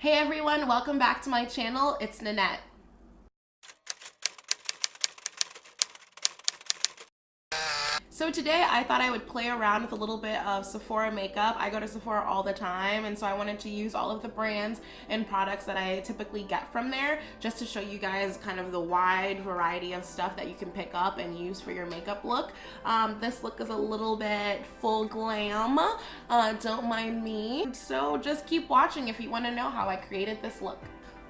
Hey everyone, welcome back to my channel. It's Nanette. So today I thought I would play around with a little bit of Sephora makeup. I go to Sephora all the time, and so I wanted to use all of the brands and products that I typically get from there just to show you guys kind of the wide variety of stuff that you can pick up and use for your makeup look. This look is a little bit full glam, don't mind me. So just keep watching if you want to know how I created this look.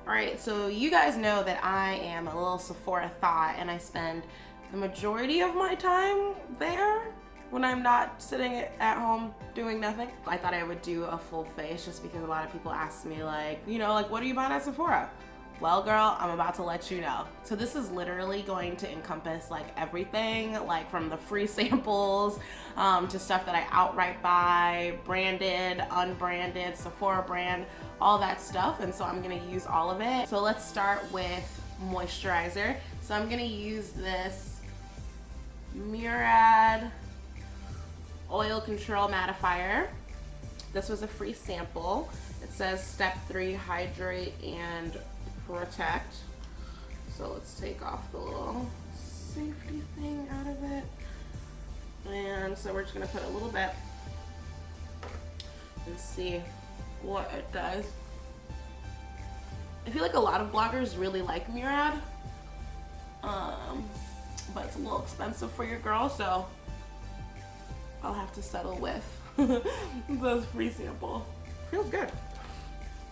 Alright, so you guys know that I am a little Sephora thot and I spend the majority of my time there when I'm not sitting at home doing nothing. I thought I would do a full face just because a lot of people ask me like, what are you buying at Sephora? Well girl, I'm about to let you know. So this is literally going to encompass like everything, like from the free samples to stuff that I outright buy, branded, unbranded, Sephora brand, all that stuff. And so I'm gonna use all of it. So let's start with moisturizer. So I'm gonna use this Murad oil control mattifier. This was a free sample. It says step 3, hydrate and protect. So let's take off the little safety thing out of it. And so we're just gonna put a little bit and see what it does. I feel like a lot of bloggers really like Murad. But it's a little expensive for your girl, so I'll have to settle with the free sample. Feels good.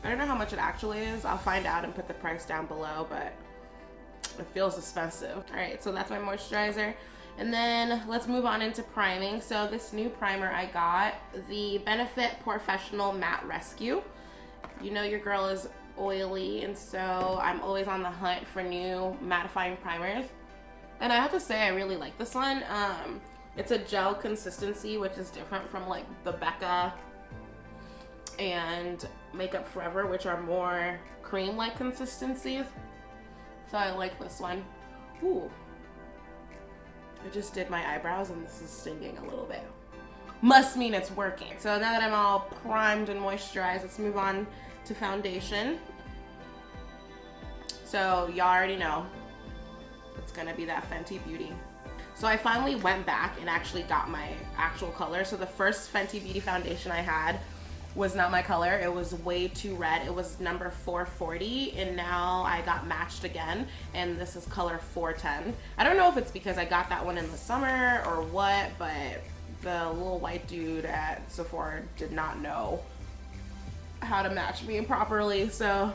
I don't know how much it actually is. I'll find out and put the price down below, but it feels expensive. All right, so that's my moisturizer. And then let's move on into priming. So this new primer I got, the Benefit Professional Matte Rescue. You know your girl is oily, and so I'm always on the hunt for new mattifying primers. And I have to say I really like this one. It's a gel consistency, which is different from like the Becca and Makeup Forever, which are more cream-like consistencies. So I like this one. Ooh. I just did my eyebrows and this is stinging a little bit. Must mean it's working. So now that I'm all primed and moisturized, let's move on to foundation. So y'all already know it's gonna be that Fenty Beauty. So I finally went back and actually got my actual color. So the first Fenty Beauty foundation I had was not my color. It was way too red. It was number 440, and now I got matched again, and this is color 410. I don't know if it's because I got that one in the summer or what, but the little white dude at Sephora did not know how to match me properly, so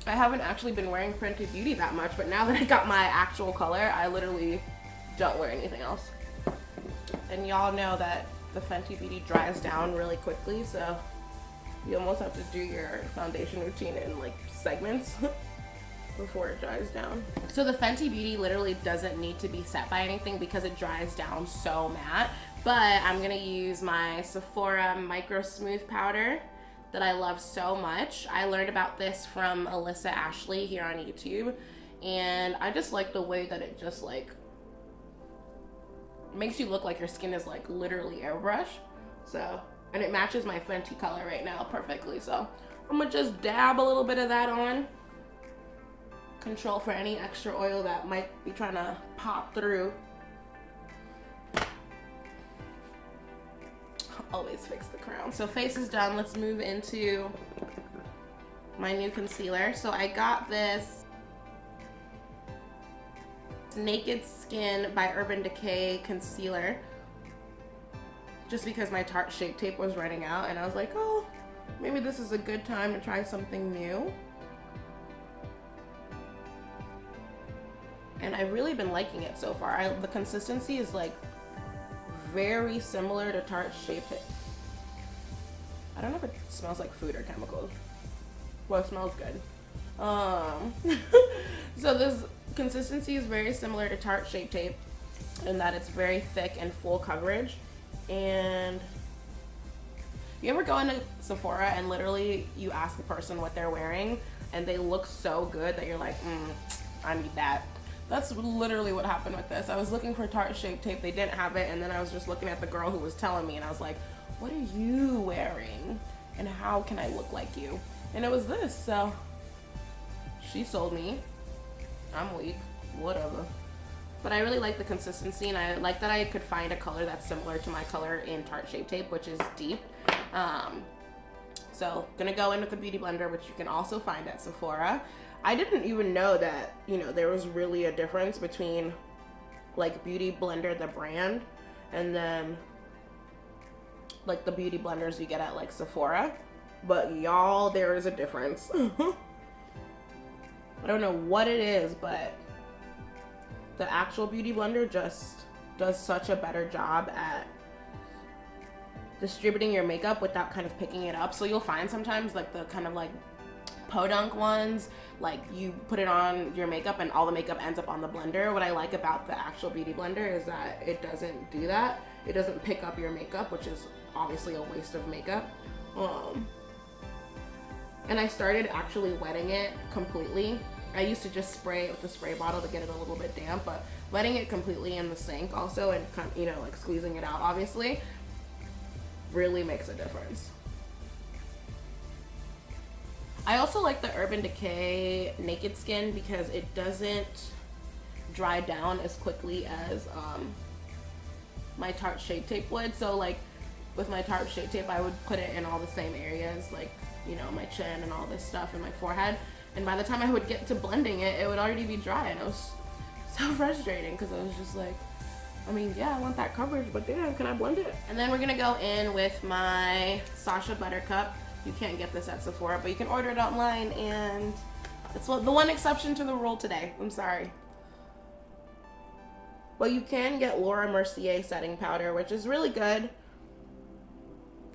I haven't actually been wearing Fenty Beauty that much, but now that I got my actual color, I literally don't wear anything else. And y'all know that the Fenty Beauty dries down really quickly, so you almost have to do your foundation routine in like segments before it dries down. So the Fenty Beauty literally doesn't need to be set by anything because it dries down so matte, but I'm gonna use my Sephora Micro Smooth Powder that I love so much. I learned about this from Alyssa Ashley here on YouTube, and I just like the way that it just like makes you look like your skin is like literally airbrush. So, and it matches my Fenty color right now perfectly. So I'm gonna just dab a little bit of that on. Control for any extra oil that might be trying to pop through. Always fix the crown. So face is done. Let's move into my new concealer. So I got this Naked Skin by Urban Decay concealer just because my Tarte Shape Tape was running out, and I was like, oh, maybe this is a good time to try something new. And I've really been liking it so far. The consistency is like very similar to Tarte Shape Tape. I don't know if it smells like food or chemicals. Well, it smells good. So this consistency is very similar to Tarte Shape Tape in that it's very thick and full coverage. And you ever go into Sephora and literally you ask the person what they're wearing and they look so good that you're like, I need that. That's literally what happened with this. I was looking for Tarte Shape Tape, they didn't have it, and then I was just looking at the girl who was telling me, and I was like, what are you wearing? And how can I look like you? and it was this, so she sold me. I'm weak, whatever. But I really like the consistency, and I like that I could find a color that's similar to my color in Tarte Shape Tape, which is deep. So gonna go in with the Beauty Blender, which you can also find at Sephora. I didn't even know that, you know, there was really a difference between like Beauty Blender, the brand, and then like the beauty blenders you get at like Sephora. But y'all, there is a difference. I don't know what it is, but the actual Beauty Blender just does such a better job at distributing your makeup without kind of picking it up. So you'll find sometimes like the kind of like podunk ones, like you put it on your makeup and all the makeup ends up on the blender. What I like about the actual Beauty Blender is that it doesn't do that. It doesn't pick up your makeup, which is obviously a waste of makeup. And I started actually wetting it completely. I used to just spray it with the spray bottle to get it a little bit damp, but wetting it completely in the sink also, and you know, like squeezing it out obviously, really makes a difference. I also like the Urban Decay Naked Skin because it doesn't dry down as quickly as my Tarte Shape Tape would. So like with my Tarte Shape Tape, I would put it in all the same areas, like, you know, my chin and all this stuff and my forehead. And by the time I would get to blending it, it would already be dry, and it was so frustrating because I was just like, I mean, yeah, I want that coverage, but damn, can I blend it? And then we're gonna go in with my Sacha Buttercup. You can't get this at Sephora, but you can order it online, and it's the one exception to the rule today. I'm sorry. Well, you can get Laura Mercier setting powder, which is really good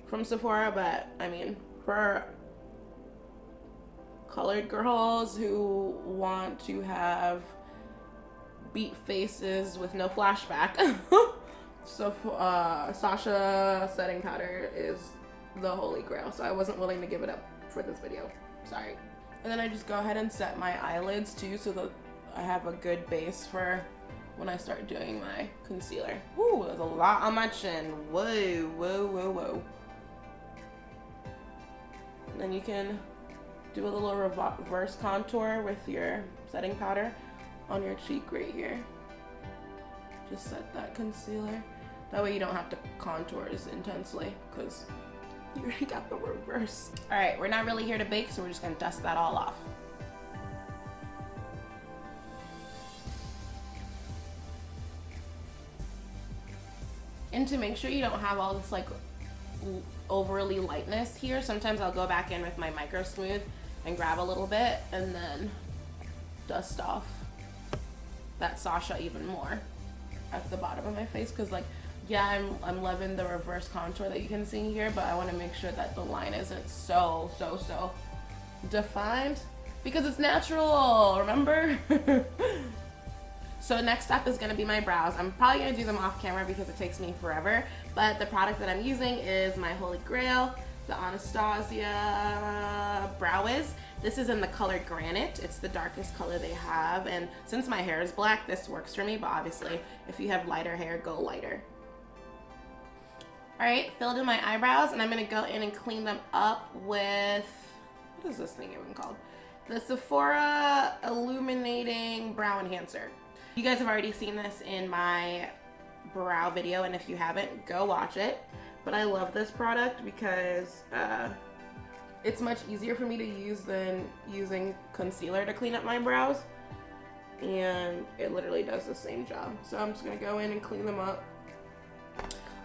from Sephora, but I mean, for colored girls who want to have beat faces with no flashback, so Sacha setting powder is the holy grail, so I wasn't willing to give it up for this video. Sorry. And then I just go ahead and set my eyelids too, so that I have a good base for when I start doing my concealer. Ooh, there's a lot on my chin. Whoa, whoa, whoa, whoa. And then you can do a little reverse contour with your setting powder on your cheek right here. Just set that concealer. That way you don't have to contour as intensely because you already got the reverse. All right, we're not really here to bake, so we're just gonna dust that all off. And to make sure you don't have all this like overly lightness here, sometimes I'll go back in with my Micro Smooth and grab a little bit and then dust off that Sacha even more at the bottom of my face, because like, yeah, I'm loving the reverse contour that you can see here, but I want to make sure that the line isn't so defined because it's natural, remember? So next up is going to be my brows. I'm probably going to do them off camera because it takes me forever, but the product that I'm using is my holy grail, the Anastasia Brow Wiz. This is in the color Granite. It's the darkest color they have, and since my hair is black, this works for me, but obviously if you have lighter hair, go lighter. All right, filled in my eyebrows, and I'm gonna go in and clean them up with, what is this thing even called? The Sephora Illuminating Brow Enhancer. You guys have already seen this in my brow video, and if you haven't, go watch it. But I love this product because it's much easier for me to use than using concealer to clean up my brows. And it literally does the same job. So I'm just gonna go in and clean them up.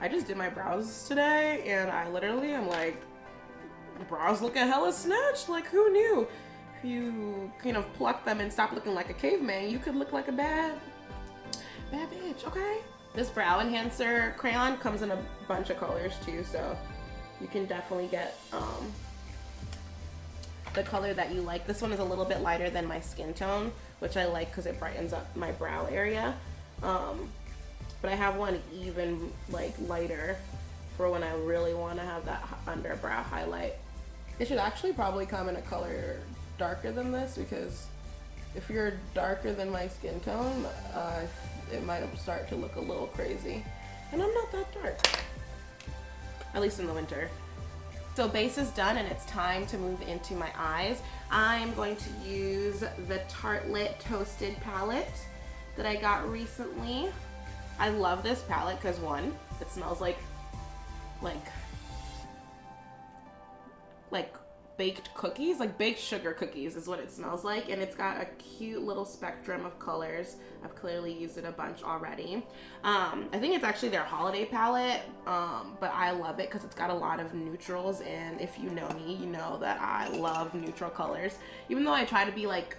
I just did my brows today, and I literally am like, brows looking hella snatched, like who knew? If you kind of pluck them and stop looking like a caveman, you could look like a bad bitch, okay? This brow enhancer crayon comes in a bunch of colors too, so you can definitely get the color that you like. This one is a little bit lighter than my skin tone, which I like because it brightens up my brow area. But I have one even like lighter for when I really want to have that underbrow highlight. It should actually probably come in a color darker than this, because if you're darker than my skin tone, it might start to look a little crazy. And I'm not that dark, at least in the winter. So base is done and it's time to move into my eyes. I'm going to use the Tartelette Toasted palette that I got recently. I love this palette because one, it smells like baked cookies, like baked sugar cookies is what it smells like, and it's got a cute little spectrum of colors. I've clearly used it a bunch already. I think it's actually their holiday palette, but I love it because it's got a lot of neutrals, and if you know me, you know that I love neutral colors. Even though I try to be like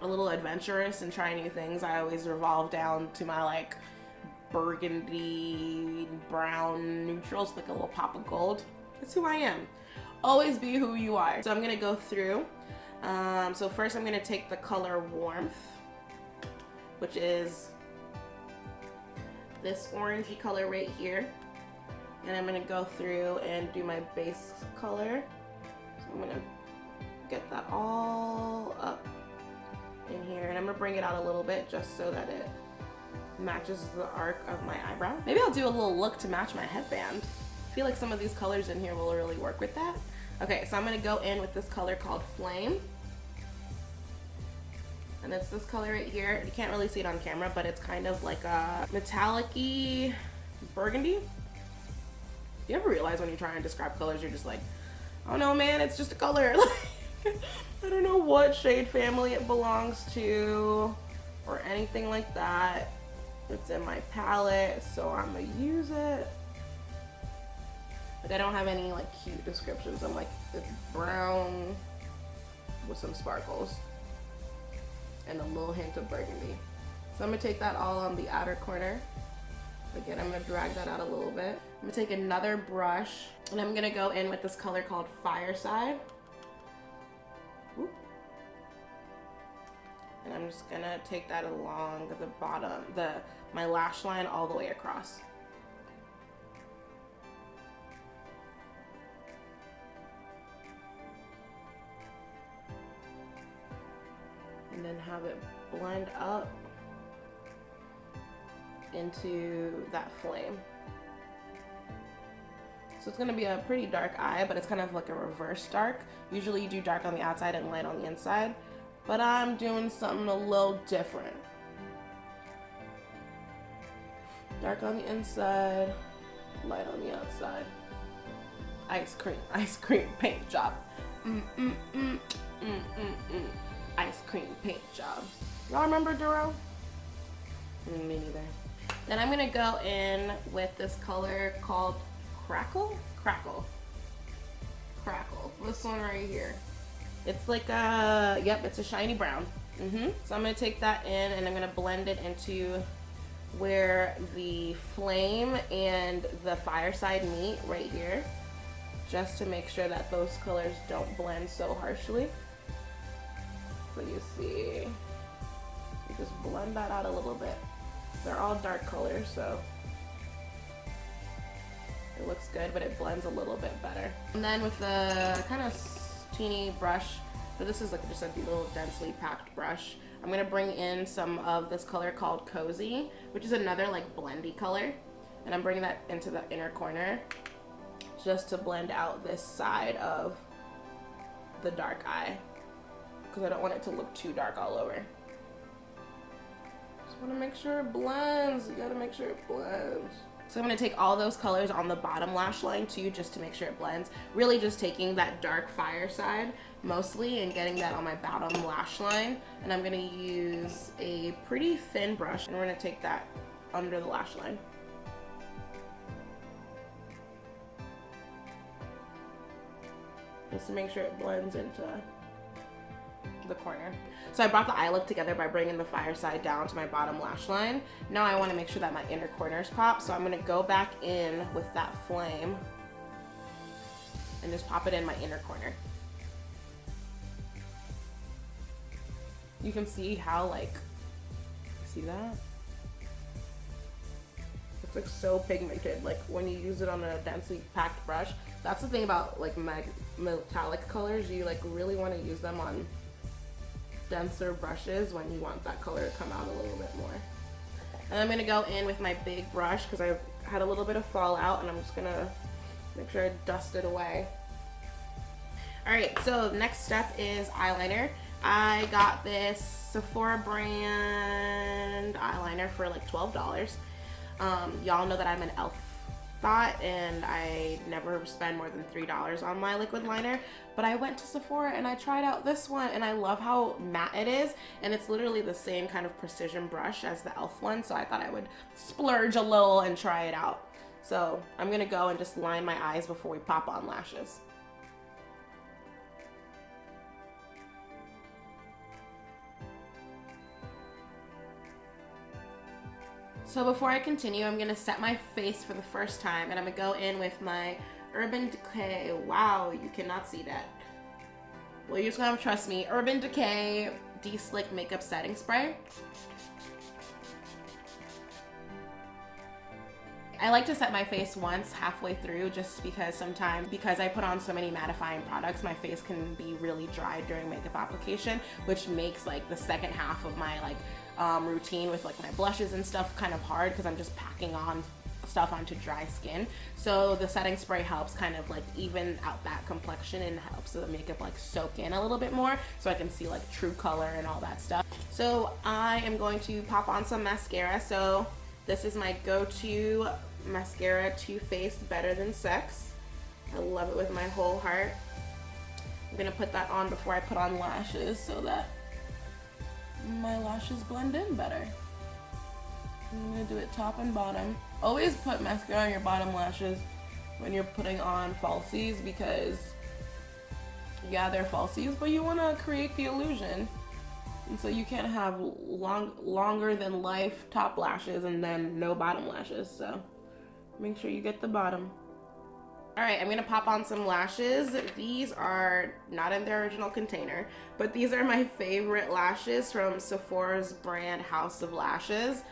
a little adventurous and try new things, I always revolve down to my like burgundy brown neutrals, like a little pop of gold. That's who I am. Always be who you are. So I'm gonna go through. So first I'm gonna take the color Warmth, which is this orangey color right here. And I'm gonna go through and do my base color. So I'm gonna get that all up in here. And I'm gonna bring it out a little bit just so that it matches the arc of my eyebrow. Maybe I'll do a little look to match my headband. I feel like some of these colors in here will really work with that. Okay, so I'm gonna go in with this color called Flame. And it's this color right here. You can't really see it on camera, but it's kind of like a metallic-y burgundy. You ever realize when you try and describe colors, you're just like, oh no man, it's just a color. I don't know what shade family it belongs to or anything like that. It's in my palette, so I'm gonna use it. Like I don't have any like cute descriptions. I'm like, it's brown with some sparkles and a little hint of burgundy. So I'm gonna take that all on the outer corner. Again, I'm gonna drag that out a little bit. I'm gonna take another brush and I'm gonna go in with this color called Fireside. Ooh. And I'm just gonna take that along the bottom, my lash line all the way across. And then have it blend up into that flame. So it's gonna be a pretty dark eye, but it's kind of like a reverse dark. Usually you do dark on the outside and light on the inside, but I'm doing something a little different. Dark on the inside, light on the outside. Ice cream paint job. Ice cream paint job. Y'all remember Duro? Me neither. Then I'm gonna go in with this color called Crackle. This one right here. It's like a, yep, it's a shiny brown. So I'm gonna take that in and I'm gonna blend it into where the flame and the fireside meet right here, just to make sure that those colors don't blend so harshly. So you see, you just blend that out a little bit. They're all dark colors, so it looks good, but it blends a little bit better. And then with the kind of teeny brush, but this is like just a little densely packed brush, I'm gonna bring in some of this color called Cozy, which is another like blendy color. And I'm bringing that into the inner corner just to blend out this side of the dark eye, because I don't want it to look too dark all over. Just want to make sure it blends. You gotta make sure it blends. So I'm gonna take all those colors on the bottom lash line too, just to make sure it blends. Really just taking that dark fireside mostly and getting that on my bottom lash line. And I'm gonna use a pretty thin brush and we're gonna take that under the lash line. Just to make sure it blends into the corner. So I brought the eye look together by bringing the fireside down to my bottom lash line. Now I want to make sure that my inner corners pop, so I'm going to go back in with that flame and just pop it in my inner corner. You can see how, like, see that? It's like so pigmented, like when you use it on a densely packed brush. That's the thing about like metallic colors, you like really want to use them on denser brushes when you want that color to come out a little bit more. And I'm gonna go in with my big brush because I had a little bit of fallout, and I'm just gonna Make sure I dust it away. Alright, so next step is eyeliner. I got this Sephora brand eyeliner for like $12. Y'all know that I'm an elf thought and I never spend more than $3 on my liquid liner, but I went to Sephora and I tried out this one and I love how matte it is, and it's literally the same kind of precision brush as the elf one, so I thought I would splurge a little and try it out. So I'm gonna go and just line my eyes before we pop on lashes. So before I continue, I'm gonna set my face for the first time, and I'm gonna go in with my Urban Decay. Wow, you cannot see that. Well, you're just gonna have to trust me. Urban Decay De-Slick Makeup Setting Spray. I like to set my face once halfway through, just because sometimes, because I put on so many mattifying products, my face can be really dry during makeup application, which makes like the second half of my routine with like my blushes and stuff kind of hard, because I'm just packing on stuff onto dry skin. So the setting spray helps kind of like even out that complexion and helps the makeup like soak in a little bit more, so I can see like true color and all that stuff. So I am going to pop on some mascara. So this is my go-to mascara, Too Faced Better Than Sex. I love it with my whole heart. I'm gonna put that on before I put on lashes so that my lashes blend in better. I'm gonna do it top and bottom. Always put mascara on your bottom lashes when you're putting on falsies, because yeah, they're falsies, but you wanna create the illusion. And so you can't have longer than life top lashes and then no bottom lashes. So make sure you get the bottom. All right, I'm gonna pop on some lashes. These are not in their original container, but these are my favorite lashes from Sephora's brand House of Lashes.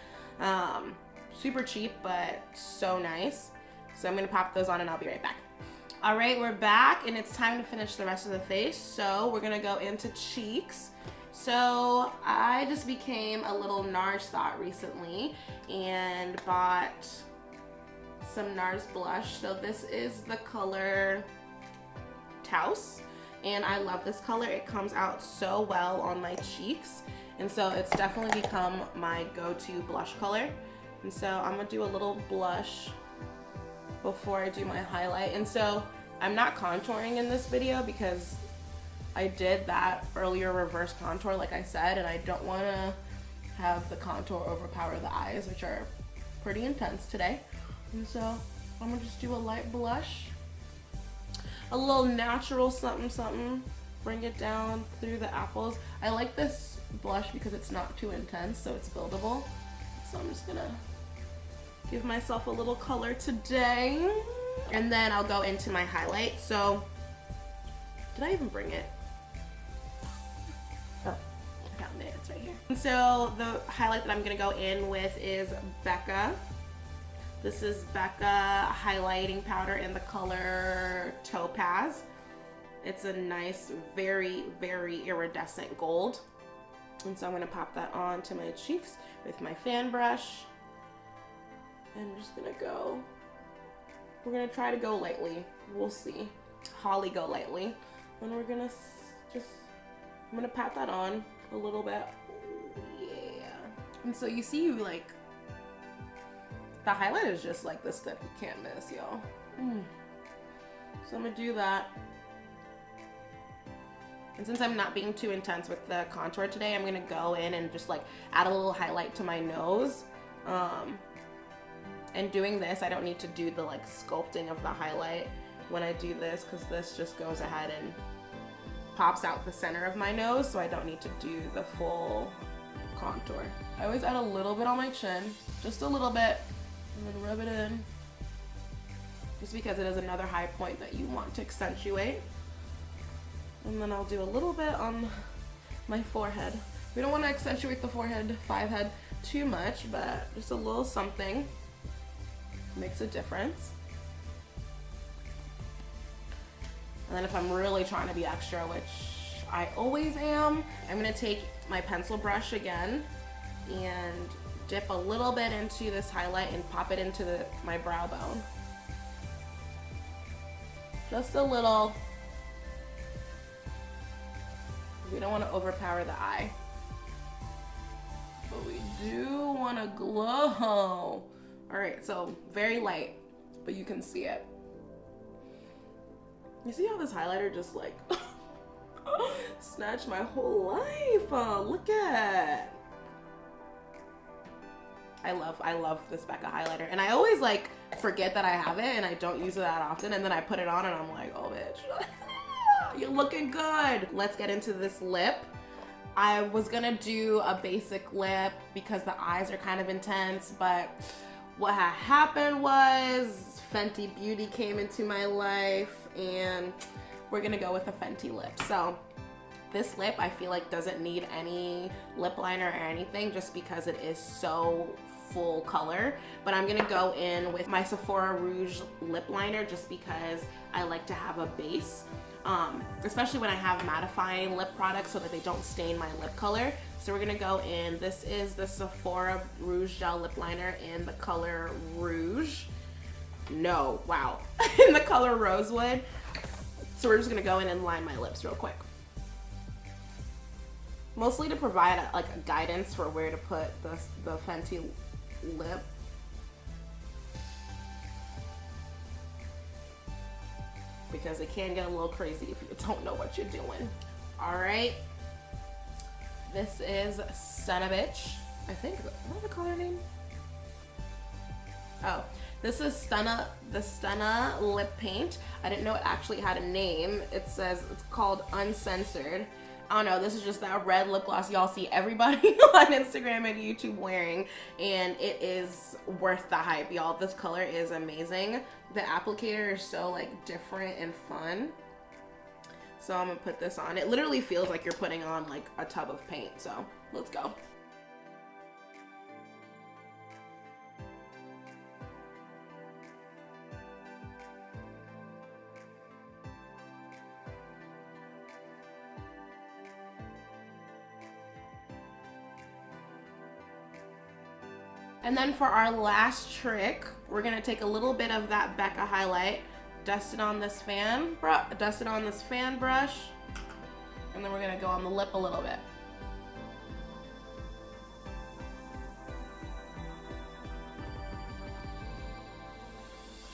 Super cheap, but so nice. So I'm gonna pop those on and I'll be right back. All right, we're back and it's time to finish the rest of the face. So we're gonna go into cheeks. So I just became a little NARS thought recently and bought some NARS blush. So this is the color Taos, and I love this color. It comes out so well on my cheeks, and so it's definitely become my go-to blush color. And so I'm gonna do a little blush before I do my highlight. And so I'm not contouring in this video because I did that earlier reverse contour like I said, and I don't want to have the contour overpower the eyes, which are pretty intense today. And so I'm gonna just do a light blush, a little natural something something, bring it down through the apples. I like this blush because it's not too intense, so it's buildable. So I'm just gonna give myself a little color today, and then I'll go into my highlight. So did I even bring it? Oh, I found it, it's right here. And so the highlight that I'm gonna go in with is Becca. This is Becca highlighting powder in the color Topaz. It's a nice, very, very iridescent gold. And so I'm gonna pop that on to my cheeks with my fan brush. And I'm just gonna go, we're gonna try to go lightly. We'll see. Holly go lightly. And we're gonna just, I'm gonna pat that on a little bit. Yeah. And so you see, like, the highlight is just like the step you can't miss, y'all. So I'm gonna do that. And since I'm not being too intense with the contour today, I'm gonna go in and just like add a little highlight to my nose. And doing this, I don't need to do the like sculpting of the highlight when I do this, because this just goes ahead and pops out the center of my nose, so I don't need to do the full contour. I always add a little bit on my chin, just a little bit, and then rub it in, just because it is another high point that you want to accentuate. And then I'll do a little bit on my forehead. We don't want to accentuate the forehead, head too much, but just a little something makes a difference. And then if I'm really trying to be extra, which I always am, I'm gonna take my pencil brush again and dip a little bit into this highlight and pop it into my brow bone. Just a little. We don't want to overpower the eye, but we do want to glow. All right, so very light, but you can see it. You see how this highlighter just like snatched my whole life? Look at. I love this Becca highlighter, and I always like forget that I have it, and I don't use it that often, and then I put it on, and I'm like, oh bitch. You're looking good. Let's get into this lip. I was gonna do a basic lip because the eyes are kind of intense, but what had happened was Fenty Beauty came into my life, and we're gonna go with a Fenty lip. So this lip I feel like doesn't need any lip liner or anything just because it is so full color, but I'm gonna go in with my Sephora Rouge lip liner just because I like to have a base. Especially when I have mattifying lip products so that they don't stain my lip color. So we're gonna go in, this is the Sephora Rouge Gel Lip Liner in the color Rouge. No, wow, in the color Rosewood. So we're just gonna go in and line my lips real quick. Mostly to provide a guidance for where to put the Fenty lip. Because it can get a little crazy if you don't know what you're doing. All right, this is Stunna Bitch. I think, what's the color name? Oh, this is the Stunna Lip Paint. I didn't know it actually had a name. It says it's called Uncensored. I don't know, this is just that red lip gloss y'all see everybody on Instagram and YouTube wearing, and it is worth the hype, y'all. This color is amazing. The applicator is so like different and fun. So I'm gonna put this on. It literally feels like you're putting on like a tub of paint, so let's go. And then for our last trick, we're gonna take a little bit of that Becca highlight, dust it on this fan brush, and then we're gonna go on the lip a little bit.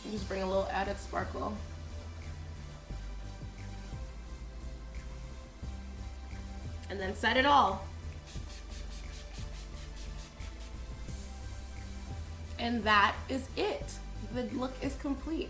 And just bring a little added sparkle. And then set it all. And that is it. The look is complete.